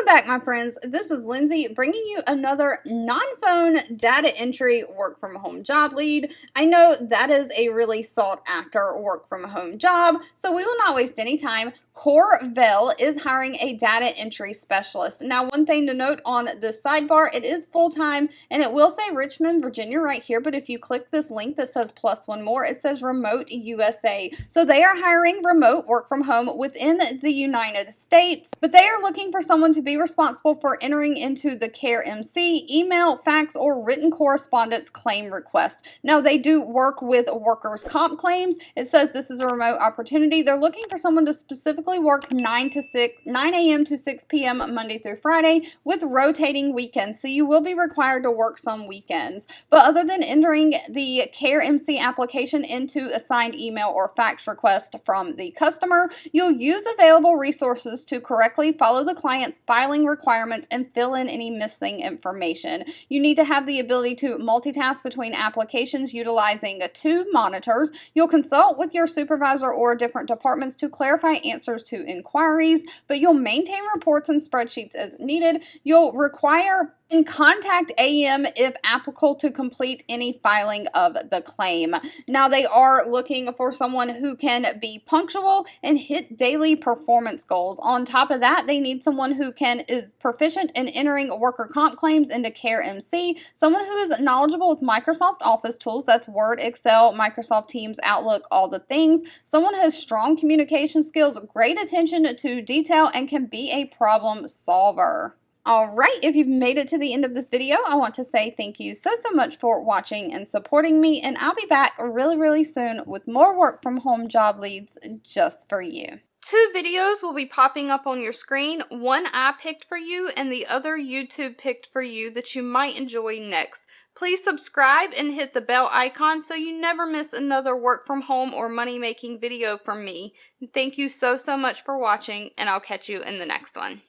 Welcome back, my friends. This is Lindsay bringing you another non-phone data entry work from home job lead. I know that is a really sought after work from home job, so we will not waste any time. Corvel is hiring a data entry specialist. Now, one thing to note on this sidebar, it is full-time and it will say Richmond, Virginia right here, but if you click this link that says +1 more, it says remote USA. So they are hiring remote work from home within the United States, but they are looking for someone to be responsible for entering into the CareMC email, fax, or written correspondence claim request. Now, they do work with workers' comp claims. It says this is a remote opportunity. They're looking for someone to specifically work 9 a.m. to 6 p.m. Monday through Friday with rotating weekends. So you will be required to work some weekends. But other than entering the CareMC application into assigned email or fax request from the customer, you'll use available resources to correctly follow the client's filing requirements and fill in any missing information. You need to have the ability to multitask between applications utilizing 2 monitors. You'll consult with your supervisor or different departments to clarify answers to inquiries, but you'll maintain reports and spreadsheets as needed. You'll require and contact AM if applicable to complete any filing of the claim. Now, they are looking for someone who can be punctual and hit daily performance goals. On top of that, they need someone who is proficient in entering worker comp claims into CareMC, someone who is knowledgeable with Microsoft Office tools, that's Word, Excel, Microsoft Teams, Outlook, all the things. Someone who has strong communication skills, great attention to detail, and can be a problem solver. Alright, if you've made it to the end of this video, I want to say thank you so much for watching and supporting me, and I'll be back really soon with more work from home job leads just for you. 2 videos will be popping up on your screen. One I picked for you and the other YouTube picked for you that you might enjoy next. Please subscribe and hit the bell icon so you never miss another work from home or money making video from me. Thank you so much for watching, and I'll catch you in the next one.